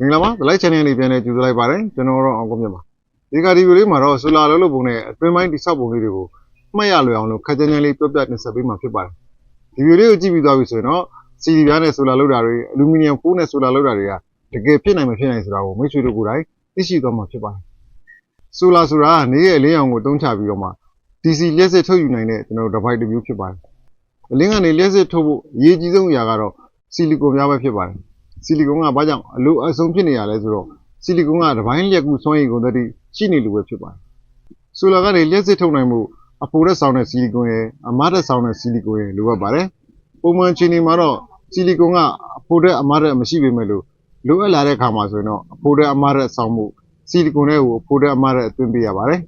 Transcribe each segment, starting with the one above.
မင်္ဂလာပါ The Light Channel လေးပြန်နေကြိုဆိုလိုက်ပါတယ်ကျွန်တော်တော့အောင်ကုန်ပြပါဒီကဒီဗီဒီယိုလေးမှာတော့ဆိုလာလုံးလို့ပုံနဲ့အတွင်းပိုင်းတိဆောက်ပုံလေးတွေကိုမှတ်ရလွယ်အောင်လို့ခက်ကြမ်းကြမ်းလေးပြောပြတင်ဆက်ပေးမှာဖြစ်ပါတယ်ဒီဗီဒီယိုလေးကိုကြည့်ပြီးသွားပြီဆိုရင်တော့ CD ပြားနဲ့ဆိုလာလောက်တာတွေအလူမီနီယမ်ဖိုးနဲ့ဆိုလာလောက်တာတွေကတကယ်ဖြစ်နိုင်မဖြစ်နိုင်ဆိုတာကိုမိတ်ဆွေတို့ကိုယ်တိုင်သိရှိသွားမှာဖြစ်ပါတယ်ဆိုလာဆိုတာကနေရဲ့အလင်းရောင်ကိုတုံးချပြီးတော့မှ DC လျှက်စစ်ထုတ်ယူနိုင်တဲ့ကျွန်တော်တို့ device တစ်မျိုးဖြစ်ပါတယ်အလင်းကနေလျှက်စစ်ထုတ်ဖို့အရေးကြီးဆုံးအရာကတော့ဆီလီကွန်များပဲဖြစ်ပါတယ်ဆီလီကွန်ကဘာကြောင့်အလိုအဆုံးဖြစ်နေရလဲဆိုတော့ဆီလီကွန်ကတပိုင်းလျက်ကူစွမ်းရည်ကုန်သတိရှိနေလို့ပဲဖြစ်ပါတယ်ဆိုလာကနေလျှက်စစ်ထုတ်နိုင်မှုအပိုရက်ဆောင်တဲ့ဆီလီကွန်ရဲ့အမတ်တက်ဆောင်တဲ့ဆီလီကွန်ရဲ့လိုအပ်ပါတယ်ပုံမှန်ခြေနေမှာတော့ဆီလီကွန်ကအပိုရက်အမတ်တက်မရှိပေမဲ့လို့လိုအပ်လာတဲ့အခါမှာဆိုရင်တော့အပိုရက်အမတ်တက်ဆောင်မှုဆီလီကွန်တွေကိုအပိုရက်အမတ်တက်အသွင်းပေးရပါတယ်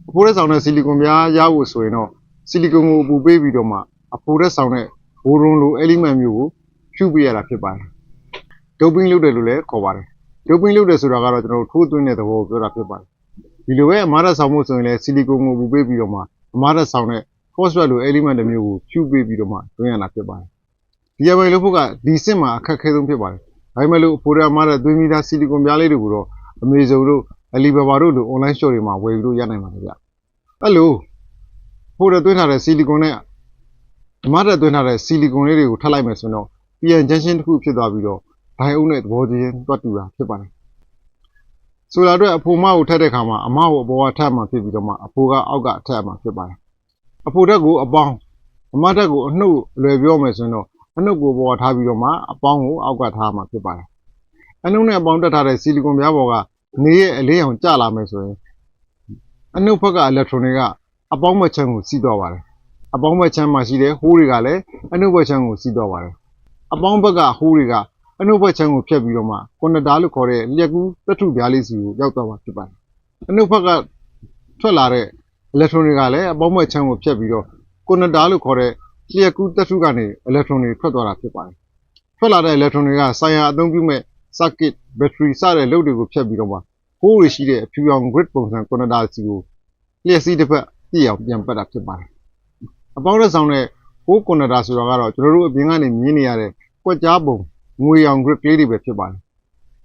အပိုရက်ဆောင်တဲ့ဆီလီကွန်များရဖို့ဆိုရင်တော့ဆီလီကွန်ကိုပူပေးပြီးတော့မှအပိုရက်ဆောင်တဲ့ဘိုရွန်လို element မျိုးကိုဖြူပေးရတာဖြစ်ပါတယ်ဒိုပင်းလုပ်တယ်လို့လည်းခေါ်ပါတယ်ဒိုပင်းလုပ်တယ်ဆိုတာကတော့ကျွန်တော်တို့ထိုးသွင်းတဲ့သဘောကိုပြောတာဖြစ်ပါတယ်ဒီလိုပဲအမားတက်ဆောင်မှုဆိုရင်လည်းဆီလီကွန်ကိုပူပေးပြီးတော့မှအမားတက်ဆောင်တဲ့ phosphate လို element တစ်မျိုးကိုဖြူပေးပြီးတော့မှသွင်းရတာဖြစ်ပါတယ်ဒီအပိုင်းလုပ်ဖို့ကဒီစစ်မှာအခက်ခဲဆုံးဖြစ်ပါတယ်ဒါပေမဲ့လို့ဖိုရအမားတက်သွင်းပြီးသားဆီလီကွန်ပြားလေးတွေကိုတော့အမေဇုံတို့အလီဘာဘာတို့လို online shop တွေမှာဝယ်ပြီးလို့ရနိုင်ပါတယ်ဗျအဲ့လိုဖိုရသွင်းထားတဲ့ဆီလီကွန်နဲ့အမားတက်သွင်းထားတဲ့ဆီလီကွန်လေးတွေကိုထပ်လိုက်မယ်ဆိုတော့PN junction တစ်ခုဖြစ်သွားပြီးတော့ဒိုင်အုပ်နဲ့သဘောချင်းတွတ်တူတာဖြစ်ပါတယ်ဆိုလာအတွက်အဖိုမကိုထပ်တဲ့ခါမှာအမကိုအပေါ်ကထပ်မှဖြစ်ပြီးတော့မှအဖိုကအောက်ကထပ်မှဖြစ်ပါတယ်အဖိုတက်ကိုအပေါင်းအမတက်ကိုအနှုတ်အလွယ်ပြောမယ်ဆိုရင်တော့အနှုတ်ကိုပေါ်ထားပြီးတော့မှအပေါင်းကိုအောက်ကထားမှဖြစ်ပါတယ်အနှုတ်နဲ့အပေါင်းတက်ထားတဲ့ဆီလီကွန်ပြားပေါ်ကနေရဲ့အလေးအောင်ကျလာမယ်ဆိုရင်အနှုတ်ဘက်ကအီလက်ထရွန်တွေကအပေါင်းဘက်ချမ်းကိုစီးသွားပါတယ်အပေါင်းဘက်ချမ်းမှာရှိတဲ့ဟိုးတွေကလည်းအနှုတ်ဘက်ချမ်းကိုစီးသွားပါတယ်အပေါင်းဘက်ကဟိုးတွေကအနှုတ်ဘက်ချမ်းကိုဖြတ်ပြီးတော့မှကွန်ဒတာလို့ခေါ်တဲ့လျက်ကူးတထုပြားလေးစီကိုရောက်သွားမှာဖြစ်ပါတယ်အနှုတ်ဘက်ကထွက်လာတဲ့အီလက်ထရွန်တွေကလည်းအပေါင်းဘက်ချမ်းကိုဖြတ်ပြီးတော့ကွန်ဒတာလို့ခေါ်တဲ့လျက်ကူးတထုကနေအီလက်ထရွန်တွေထွက်သွားတာဖြစ်ပါတယ်ထွက်လာတဲ့အီလက်ထရွန်တွေကဆိုင်ရာအသုံးပြုမဲ့ circuit battery စတဲ့လုပ်တွေကိုဖြတ်ပြီးတော့မှဟိုးတွေရှိတဲ့အဖြူရောင် grid ပုံစံကွန်ဒတာစီကိုလျက်စီးတစ်ဖက်ပြည့်အောင်ပြန်ပတ်တာဖြစ်ပါတယ်အပေါင်းလက်ဆောင်တဲ့ဟိုးကွန်ဒတာဆိုတာကတော့ကျွန်တော်တို့အပြင်ကနေမြင်နေရတဲ့ကွက်ကြားပုံငွေရောင် grid ကလေးတွေပဲဖြစ်ပါတယ်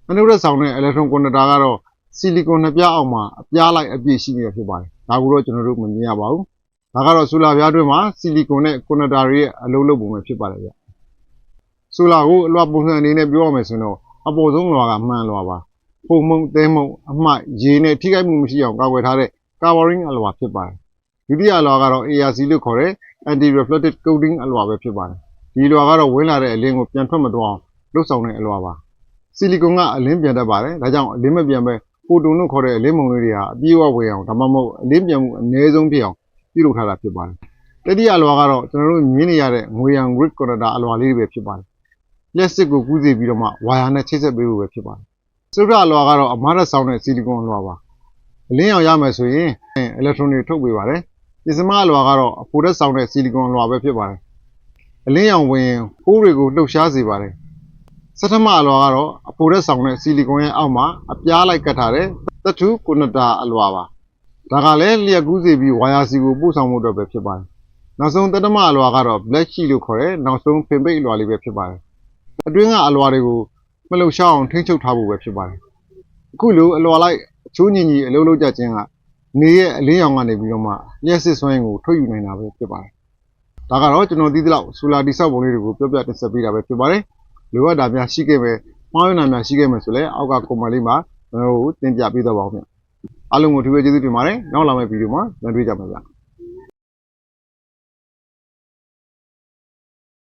အနှုတ်ရက်ဆောင်တဲ့ electron conductor ကတော့ဆီလီကွန်နှစ်ပြားအောက်မှာအပြားလိုက်အပြည့်ရှိနေတာဖြစ်ပါတယ်ဒါကိုတော့ကျွန်တော်တို့မမြင်ရပါဘူးဒါကတော့ဆိုလာပြားတွင်းမှာဆီလီကွန်နဲ့ conductor တွေရဲ့အလုံးလုံးပုံပဲဖြစ်ပါတယ်ဗျဆိုလာကိုအလွှာပုံစံအနေနဲ့ပြောရမယ်ဆိုရင်တော့အပေါ်ဆုံးလွှာကမှန်လွှာပါပုံမုံသဲမုံအမှတ်ရေနဲ့ထိခိုက်မှုမရှိအောင်ကာကွယ်ထားတဲ့ covering အလွှာဖြစ်ပါတယ်ဒုတိယအလွှာကတော့ ARC လို့ခေါ်တဲ့ anti reflective coating အလွှာပဲဖြစ်ပါတယ်ဒီလွှာကတော့ဝင်လာတဲ့အလင်းကိုပြန်ထွက်မသွားအောင်လှုပ်ဆောင်တဲ့အလွှာပါဆီလီကွန်ကအလင်းပြန်တတ်ပါတယ်ဒါကြောင့်အလင်းမပြန်ပဲဖိုတွန်လို့ခေါ်တဲ့အလင်းမုံလေးတွေဟာအပြည့်အဝဝင်အောင်ဒါမှမဟုတ်အလင်းပြန်မှုအနည်းဆုံးဖြစ်အောင်ပြုလုပ်ထားတာဖြစ်ပါတယ်တတိယအလွှာကတော့ကျွန်တော်တို့မြင်နေရတဲ့ငွေရောင် grid conductor အလွှာလေးတွေပဲဖြစ်ပါတယ်လျှက်စစ်ကိုကူးစေပြီးတော့မှဝါယာနဲ့ချိတ်ဆက်ပေးဖို့ပဲဖြစ်ပါတယ်သုဒ္ဓအလွှာကတော့အမားရက်ဆောင်တဲ့ဆီလီကွန်အလွှာပါအလင်းရောင်ရမယ်ဆိုရင်အီလက်ထရွန်တွေထုတ်ပေးပါတယ်ပစ္စမအလွှာကတော့အဖိုရက်ဆောင်တဲ့ဆီလီကွန်အလွှာပဲဖြစ်ပါတယ်အလင်းရောင်ဝင်ဟိုးတွေကိုလှုပ်ရှားစေပါတယ်ဆထမအလွှာကတော့အဖိုရက်ဆောင်တဲ့ဆီလီကွန်ရဲ့အောက်မှာအပြားလိုက်ကတ်ထားတဲ့သတ္ထုကွန်ဒတာအလွှာပါဒါကလည်းလျက်ကူးစေပြီးဝါယာစီကိုပို့ဆောင်မှုအတွက်ပဲဖြစ်ပါတယ်နောက်ဆုံးတတမအလွှာကတော့ black sheet လို့ခေါ်တဲ့နောက်ဆုံးဖင်ပိတ်အလွှာလေးပဲဖြစ်ပါတယ်အတွင်းကအလွှာတွေကိုမလှုပ်ရှားအောင်ထိန်းချုပ်ထားဖို့ပဲဖြစ်ပါတယ်အခုလိုအလွှာလိုက်အချိုးညီညီအလုံးလုံးကြခြင်းကနေရဲ့အလင်းရောင်ကနေပြီးတော့မှလျှက်စစ်စွမ်းရည်ကိုထုတ်ယူနိုင်တာပဲဖြစ်ပါတယ်ဒါကတော့ကျွန်တော်သိသလောက်ဆိုလာတိဆောက်ပုံလေးတွေကိုပြောပြတင်ဆက်ပေးတာပဲဖြစ်ပါတယ်လိုအပ်တာများရှိခဲ့မယ်မှားယွင်းတာများရှိခဲ့မယ်ဆိုလည်းအောက်က comment လေးမှာကျွန်တော်တို့တင်ပြပေးတော့ပါဦးခင်ဗျအားလုံးကိုဒီဝေကျေးဇူးတင်ပါတယ်နောက်လာမယ့်ဗီဒီယိုမှာပြန်တွေ့ကြပါမယ်ဗျ